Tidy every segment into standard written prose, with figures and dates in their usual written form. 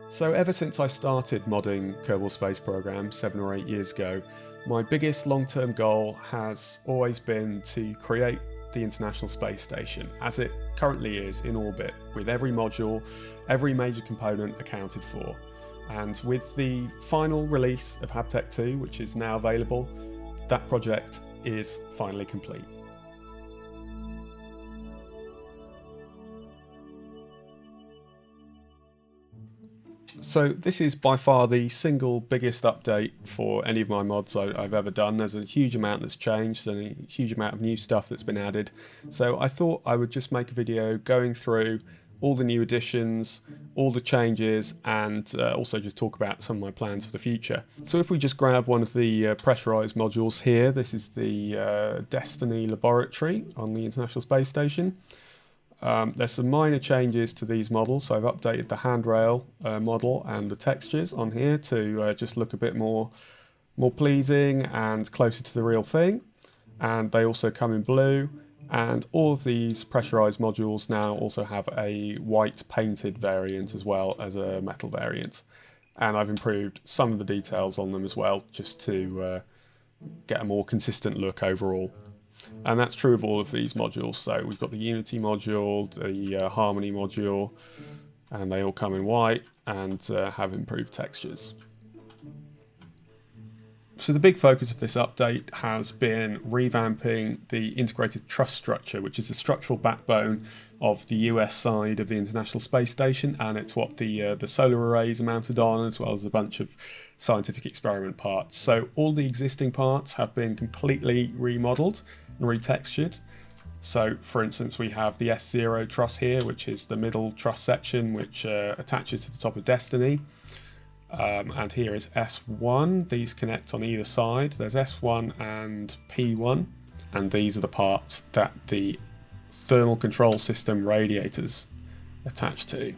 So ever since I started modding Kerbal Space Program 7 or 8 years ago, my biggest long-term goal has always been to create the International Space Station as it currently is in orbit, with every module, every major component accounted for. And with the final release of HabTech2, which is now available, that project is finally complete. So this is by far the single biggest update for any of my mods I've ever done. There's a huge amount that's changed and a huge amount of new stuff that's been added. So I thought I would just make a video going through all the new additions, all the changes, and also just talk about some of my plans for the future. So if we just grab one of the pressurized modules here, this is the Destiny laboratory on the International Space Station. There's some minor changes to these models, so I've updated the handrail model and the textures on here to just look a bit more pleasing and closer to the real thing. And they also come in blue, and all of these pressurized modules now also have a white painted variant as well as a metal variant. And I've improved some of the details on them as well, just to get a more consistent look overall. And that's true of all of these modules. So we've got the Unity module, the Harmony module, and they all come in white and have improved textures. So the big focus of this update has been revamping the integrated truss structure, which is the structural backbone of the US side of the International Space Station, and it's what the solar arrays are mounted on, as well as a bunch of scientific experiment parts. So all the existing parts have been completely remodeled and retextured. So for instance, we have the S0 truss here, which is the middle truss section, which attaches to the top of Destiny. And here is S1. These connect on either side. There's S1 and P1, and these are the parts that the thermal control system radiators attach to,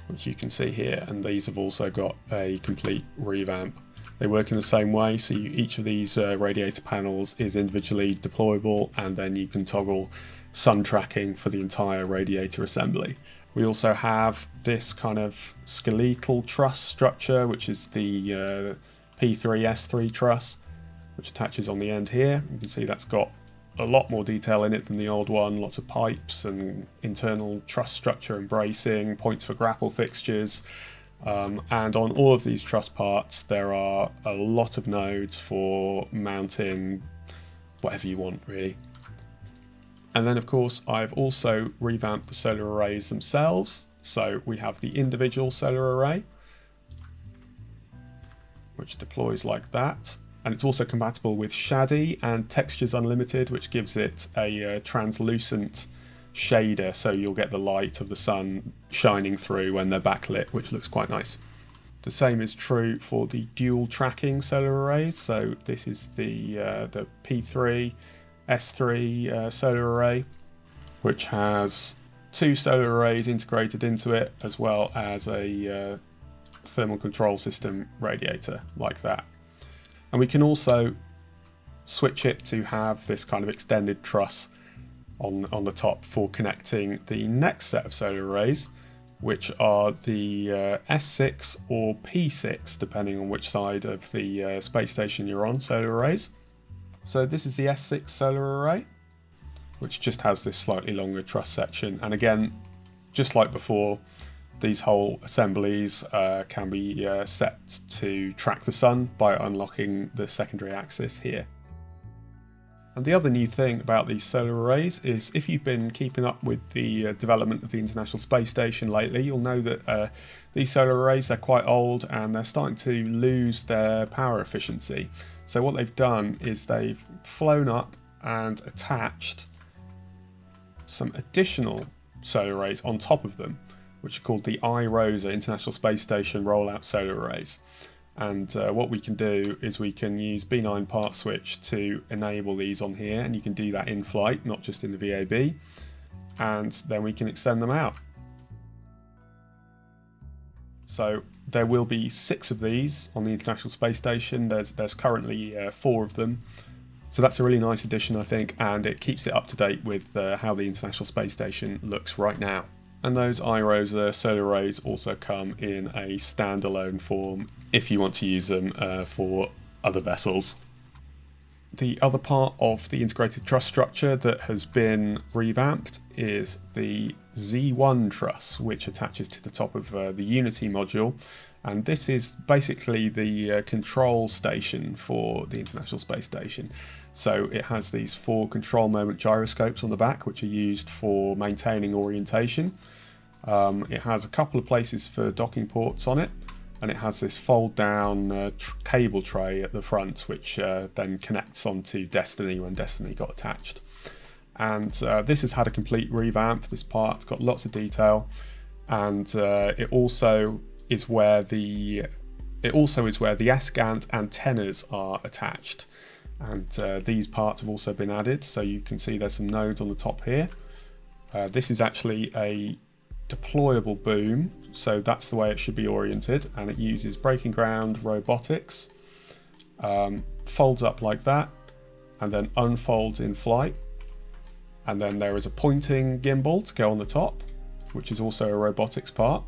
which you can see here. And these have also got a complete revamp. They work in the same way, so each of these radiator panels is individually deployable, and then you can toggle sun tracking for the entire radiator assembly. We also have this kind of skeletal truss structure, which is the P3S3 truss, which attaches on the end here. You can see that's got a lot more detail in it than the old one, lots of pipes and internal truss structure and bracing, points for grapple fixtures. And on all of these truss parts, there are a lot of nodes for mounting whatever you want, really. And then, of course, I've also revamped the solar arrays themselves. So we have the individual solar array, which deploys like that. And it's also compatible with Shady and Textures Unlimited, which gives it a translucent shader, so you'll get the light of the sun shining through when they're backlit, which looks quite nice. The same is true for the dual tracking solar arrays. So this is the P3 S3 solar array, which has two solar arrays integrated into it, as well as a thermal control system radiator like that. And we can also switch it to have this kind of extended truss on the top for connecting the next set of solar arrays, which are the S6 or P6, depending on which side of the space station you're on, solar arrays. So this is the S6 solar array, which just has this slightly longer truss section. And again, just like before, these whole assemblies can be set to track the sun by unlocking the secondary axis here. And the other new thing about these solar arrays is, if you've been keeping up with the development of the International Space Station lately, you'll know that these solar arrays, they're quite old and they're starting to lose their power efficiency. So what they've done is they've flown up and attached some additional solar arrays on top of them, which are called the iROSA International Space Station Rollout Solar Arrays. And what we can do is we can use B9 part switch to enable these on here, and you can do that in flight, not just in the VAB, and then we can extend them out. So there will be 6 of these on the International Space Station. There's currently 4 of them. So that's a really nice addition, I think, and it keeps it up to date with how the International Space Station looks right now. And those iRosa solar arrays also come in a standalone form if you want to use them for other vessels. The other part of the integrated truss structure that has been revamped is the Z1 truss, which attaches to the top of the Unity module. And this is basically the control station for the International Space Station. So it has these 4 control moment gyroscopes on the back, which are used for maintaining orientation. It has a couple of places for docking ports on it. And it has this fold down cable tray at the front, which then connects onto Destiny when Destiny got attached. And this has had a complete revamp. This part's got lots of detail, and it also is where the askant antennas are attached. And these parts have also been added, so you can see there's some nodes on the top here. This is actually a deployable boom, so that's the way it should be oriented, and it uses breaking ground robotics. Folds up like that and then unfolds in flight, and then there is a pointing gimbal to go on the top, which is also a robotics part,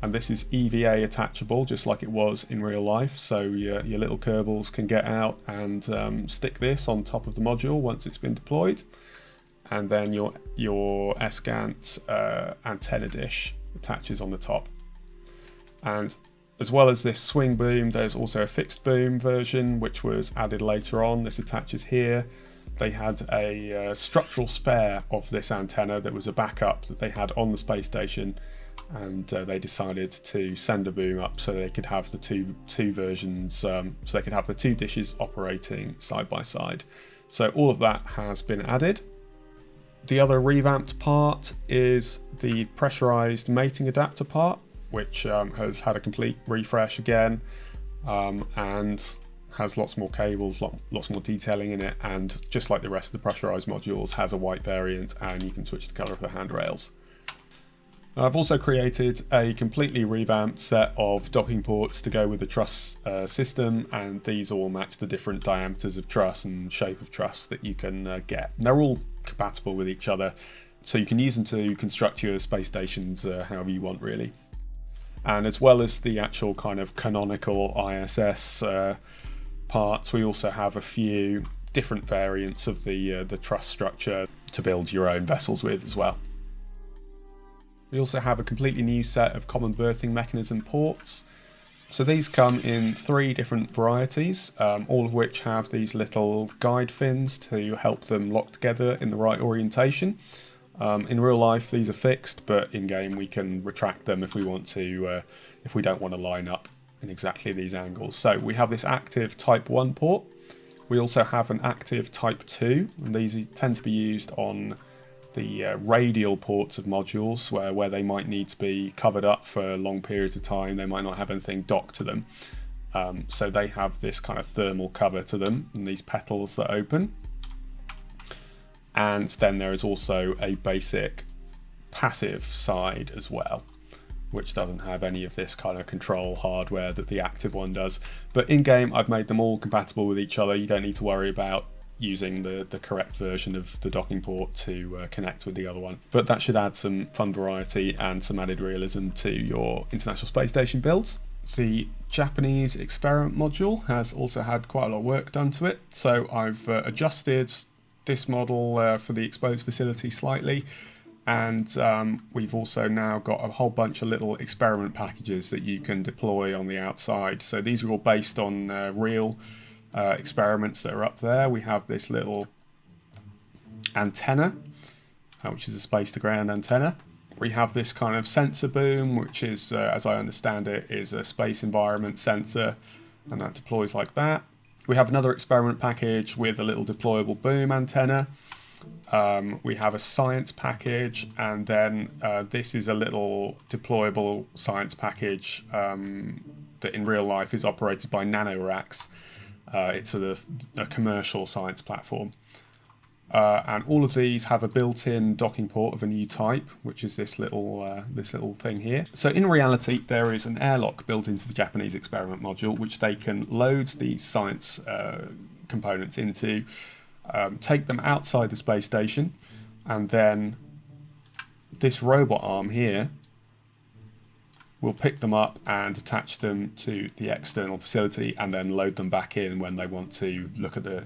and this is EVA attachable just like it was in real life, so your little Kerbals can get out and stick this on top of the module once it's been deployed. And then your askant antenna dish attaches on the top. And as well as this swing boom, there's also a fixed boom version which was added later on. This attaches here. They had a structural spare of this antenna that was a backup that they had on the space station, and they decided to send a boom up so they could have the two versions, so they could have the 2 dishes operating side by side. So all of that has been added. The other revamped part is the pressurized mating adapter part, which has had a complete refresh again, and has lots more cables, lots more detailing in it, and just like the rest of the pressurized modules, has a white variant, and you can switch the color of the handrails. I've also created a completely revamped set of docking ports to go with the truss system, and these all match the different diameters of truss and shape of truss that you can get. And they're all compatible with each other, so you can use them to construct your space stations however you want, really. And as well as the actual kind of canonical ISS parts, we also have a few different variants of the truss structure to build your own vessels with as well. We also have a completely new set of common berthing mechanism ports. So these come in 3 different varieties, all of which have these little guide fins to help them lock together in the right orientation. In real life these are fixed, but in game we can retract them if we want to, if we don't want to line up in exactly these angles. So we have this active type 1 port. We also have an active type 2, and these tend to be used on the radial ports of modules where they might need to be covered up for long periods of time. They might not have anything docked to them, so they have this kind of thermal cover to them and these petals that open. And then there is also a basic passive side as well, which doesn't have any of this kind of control hardware that the active one does. But in game I've made them all compatible with each other. You don't need to worry about using the correct version of the docking port to connect with the other one. But that should add some fun variety and some added realism to your International Space Station builds. The Japanese experiment module has also had quite a lot of work done to it, so I've adjusted this model for the exposed facility slightly, and we've also now got a whole bunch of little experiment packages that you can deploy on the outside. So these are all based on real experiments that are up there. We have this little antenna, which is a space to ground antenna. We have this kind of sensor boom, which is, as I understand it, is a space environment sensor, and that deploys like that. We have another experiment package with a little deployable boom antenna. We have a science package, and then this is a little deployable science package that in real life is operated by nanoracks. It's a commercial science platform. And all of these have a built-in docking port of a new type, which is this little thing here. So in reality, there is an airlock built into the Japanese experiment module, which they can load these science components into, take them outside the space station, and then this robot arm here will pick them up and attach them to the external facility and then load them back in when they want to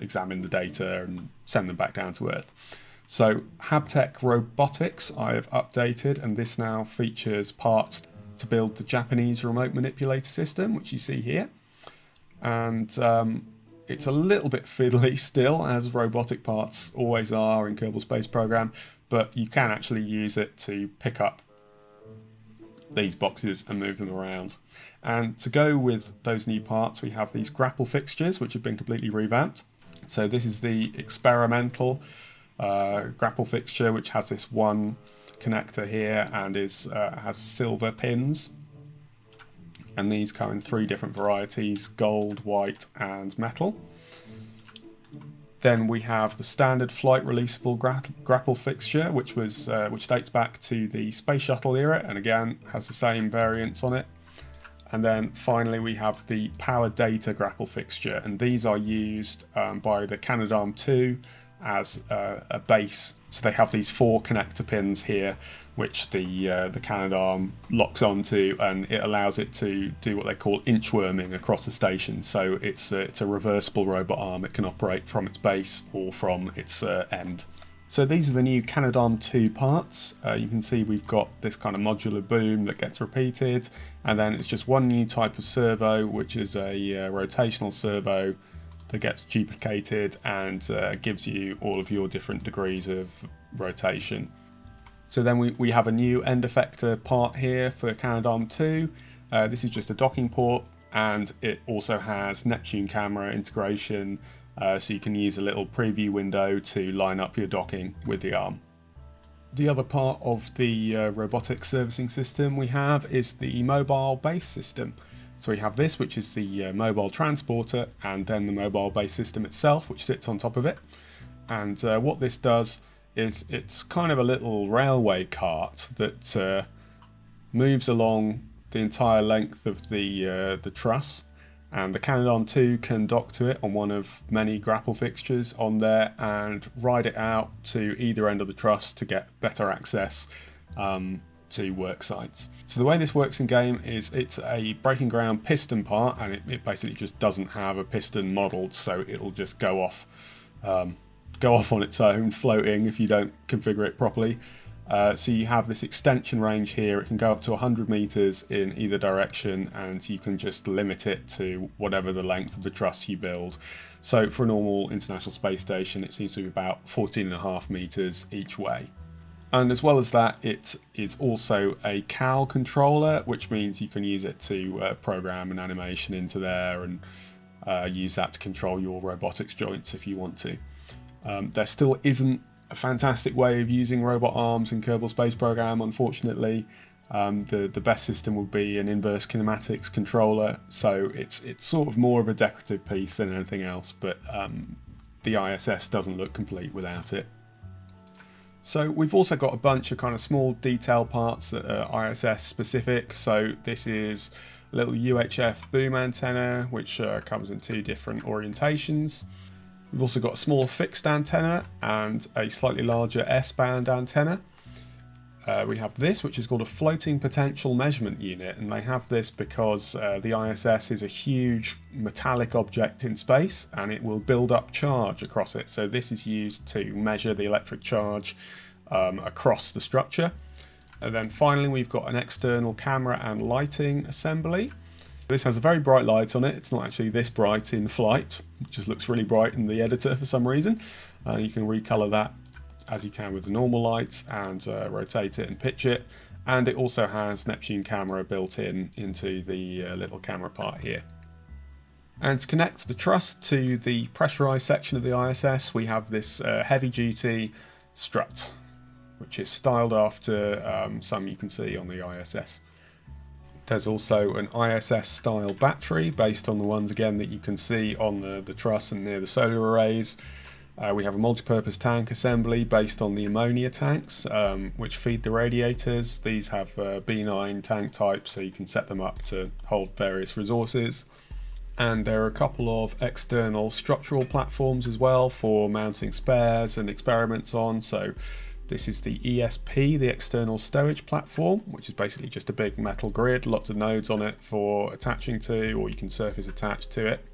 examine the data and send them back down to Earth. So HabTech Robotics I have updated, and this now features parts to build the Japanese remote manipulator system, which you see here. And it's a little bit fiddly still, as robotic parts always are in Kerbal Space Program, but you can actually use it to pick up these boxes and move them around. And to go with those new parts, we have these grapple fixtures, which have been completely revamped. So this is the experimental grapple fixture, which has this one connector here and has silver pins. And these come in 3 different varieties: gold, white, and metal. Then we have the standard flight releasable grapple fixture, which dates back to the space shuttle era, and again has the same variants on it. And then finally we have the power data grapple fixture, and these are used by the Canadarm2 as a base. So they have these 4 connector pins here, which the Canadarm locks onto, and it allows it to do what they call inchworming across the station. So it's a reversible robot arm. It can operate from its base or from its end. So these are the new Canadarm2 parts. You can see we've got this kind of modular boom that gets repeated, and then it's just one new type of servo, which is a rotational servo that gets duplicated and gives you all of your different degrees of rotation. So then we have a new end effector part here for Canadarm2. This is just a docking port, and it also has Neptune camera integration, so you can use a little preview window to line up your docking with the arm. The other part of the robotic servicing system we have is the mobile base system. So we have this, which is the mobile transporter, and then the mobile base system itself, which sits on top of it. And what this does is it's kind of a little railway cart that moves along the entire length of the truss, and the Canadarm2 can dock to it on one of many grapple fixtures on there and ride it out to either end of the truss to get better access to work sites. So the way this works in game is it's a breaking ground piston part, and it basically just doesn't have a piston modelled, so it'll just go off on its own, floating if you don't configure it properly. So you have this extension range here. It can go up to 100 meters in either direction, and you can just limit it to whatever the length of the truss you build. So for a normal International Space Station, it seems to be about 14.5 meters each way. And as well as that, it is also a CAL controller, which means you can use it to program an animation into there and use that to control your robotics joints if you want to. There still isn't a fantastic way of using robot arms in Kerbal Space Program, unfortunately. The best system would be an inverse kinematics controller, so it's sort of more of a decorative piece than anything else, but the ISS doesn't look complete without it. So we've also got a bunch of kind of small detail parts that are ISS specific. So this is a little UHF boom antenna, which comes in 2 different orientations. We've also got a small fixed antenna and a slightly larger S-band antenna. We have this, which is called a floating potential measurement unit, and they have this because the ISS is a huge metallic object in space, and it will build up charge across it. So this is used to measure the electric charge across the structure. And then finally we've got an external camera and lighting assembly. This has a very bright light on it. It's not actually this bright in flight. It just looks really bright in the editor for some reason. You can recolor that as you can with the normal lights and rotate it and pitch it. And it also has Neptune camera built into the little camera part here. And to connect the truss to the pressurized section of the ISS, we have this heavy duty strut, which is styled after some you can see on the ISS. There's also an ISS style battery based on the ones again that you can see on the truss and near the solar arrays. We have a multi-purpose tank assembly based on the ammonia tanks, which feed the radiators. These have B9 tank types, so you can set them up to hold various resources. And there are a couple of external structural platforms as well for mounting spares and experiments on. So This is the ESP, the external stowage platform, which is basically just a big metal grid, lots of nodes on it for attaching to, or you can surface attach to it.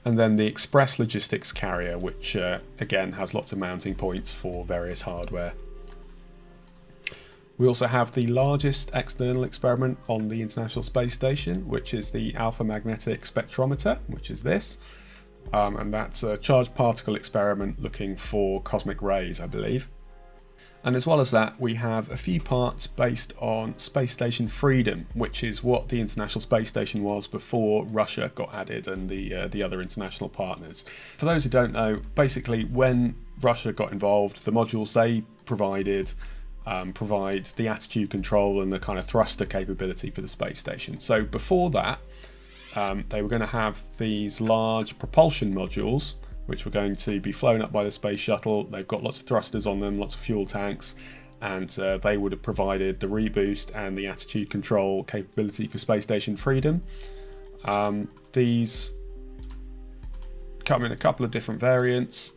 And then the Express Logistics Carrier, which again has lots of mounting points for various hardware. We also have the largest external experiment on the International Space Station, which is the Alpha Magnetic Spectrometer, which is this. And that's a charged particle experiment looking for cosmic rays, I believe. And as well as that, we have a few parts based on Space Station Freedom, which is what the International Space Station was before Russia got added and the other international partners. For those who don't know, basically when Russia got involved, the modules they provided provides the attitude control and the kind of thruster capability for the space station. So before that, they were going to have these large propulsion modules which were going to be flown up by the space shuttle. They've got lots of thrusters on them, lots of fuel tanks, and they would have provided the reboost and the attitude control capability for Space Station Freedom. These come in a couple of different variants,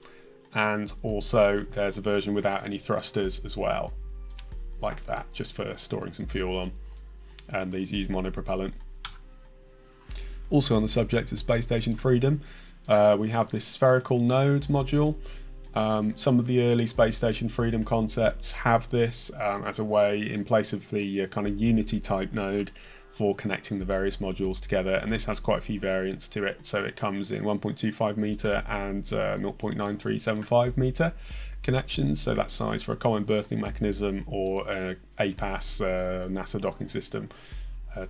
and also there's a version without any thrusters as well, like that, just for storing some fuel on, and these use monopropellant. Also on the subject of Space Station Freedom, we have this spherical node module. Some of the early Space Station Freedom concepts have this as a way in place of the kind of Unity type node for connecting the various modules together, and this has quite a few variants to it. So it comes in 1.25 meter and 0.9375 meter connections, so that's size for a common berthing mechanism or APAS NASA docking system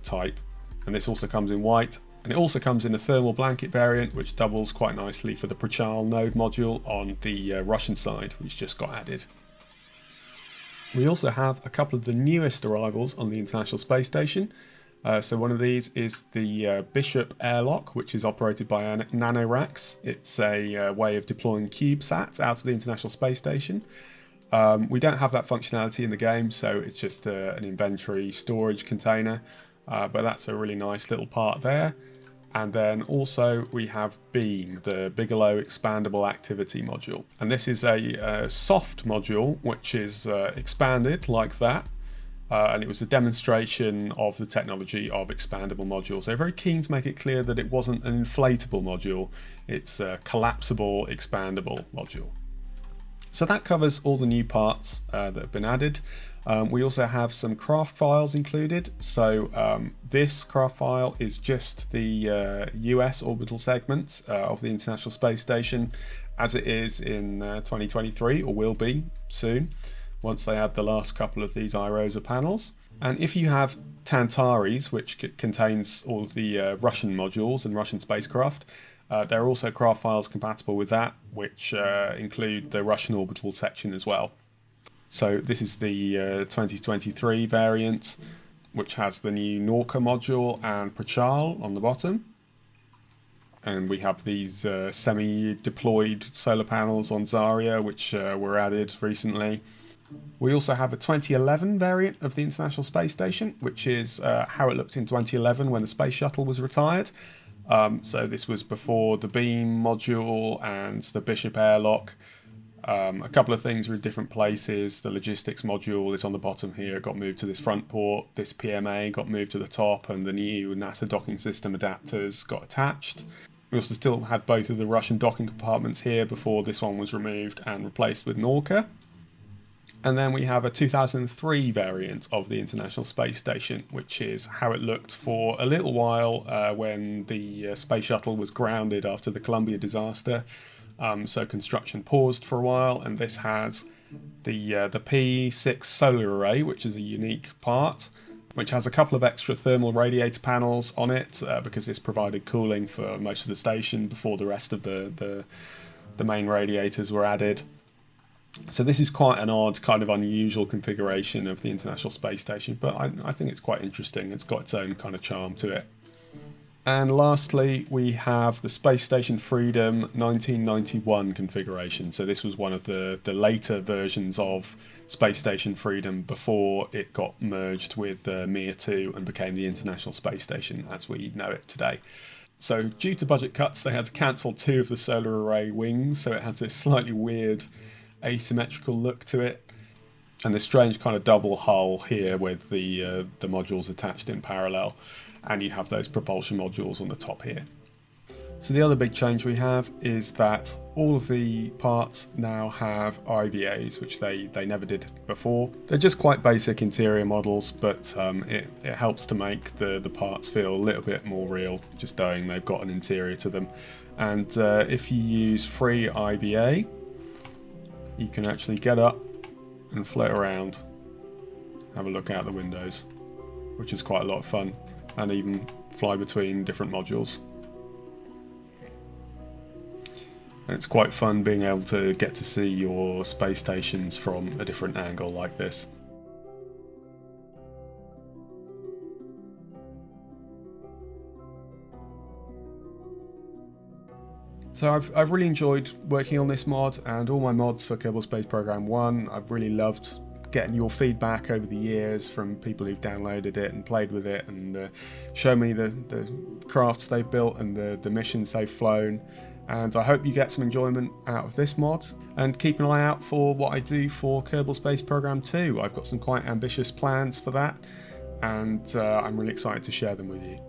type. And this also comes in white. And it also comes in a thermal blanket variant, which doubles quite nicely for the Prochal node module on the Russian side, which just got added. We also have a couple of the newest arrivals on the International Space Station. So one of these is the Bishop airlock, which is operated by nanoracks. It's a way of deploying CubeSats out of the International Space Station. We don't have that functionality in the game, so it's just an inventory storage container. But that's a really nice little part there. And then also we have Beam, the Bigelow Expandable Activity module. And this is a soft module, which is expanded like that. And it was a demonstration of the technology of expandable modules. They're very keen to make it clear that it wasn't an inflatable module. It's a collapsible, expandable module. So that covers all the new parts that have been added. We also have some craft files included. So this craft file is just the US orbital segment of the International Space Station as it is in 2023, or will be soon, once they add the last couple of these iROSA panels. And if you have Tantaris, which contains all of the Russian modules and Russian spacecraft, there are also craft files compatible with that, which include the Russian orbital section as well. So this is the 2023 variant, which has the new Norka module and Prochal on the bottom. And we have these semi-deployed solar panels on Zarya, which were added recently. We also have a 2011 variant of the International Space Station, which is how it looked in 2011 when the Space Shuttle was retired. So this was before the Beam module and the Bishop airlock. A couple of things are in different places. The logistics module is on the bottom here, got moved to this front port. This PMA got moved to the top, and the new NASA docking system adapters got attached. We also still had both of the Russian docking compartments here before this one was removed and replaced with Norka. And then we have a 2003 variant of the International Space Station, which is how it looked for a little while when the Space Shuttle was grounded after the Columbia disaster. So construction paused for a while, and this has the P6 solar array, which is a unique part, which has a couple of extra thermal radiator panels on it because this provided cooling for most of the station before the rest of the main radiators were added. So this is quite an odd, kind of unusual configuration of the International Space Station, but I think it's quite interesting. It's got its own kind of charm to it. And lastly, we have the Space Station Freedom 1991 configuration. So this was one of the later versions of Space Station Freedom before it got merged with Mir 2 and became the International Space Station as we know it today. So due to budget cuts, they had to cancel 2 of the solar array wings, so it has this slightly weird asymmetrical look to it. and this strange kind of double hull here with the modules attached in parallel, and you have those propulsion modules on the top here. So the other big change we have is that all of the parts now have IVAs, which they never did before. They're just quite basic interior models, but it helps to make the parts feel a little bit more real, just knowing they've got an interior to them. And if you use free IVA, you can actually get up and float around, have a look out the windows, which is quite a lot of fun, and even fly between different modules. And it's quite fun being able to get to see your space stations from a different angle like this. So I've really enjoyed working on this mod and all my mods for Kerbal Space Program 1. I've really loved getting your feedback over the years from people who've downloaded it and played with it and shown me the crafts they've built and the missions they've flown. And I hope you get some enjoyment out of this mod, and keep an eye out for what I do for Kerbal Space Program 2. I've got some quite ambitious plans for that, and I'm really excited to share them with you.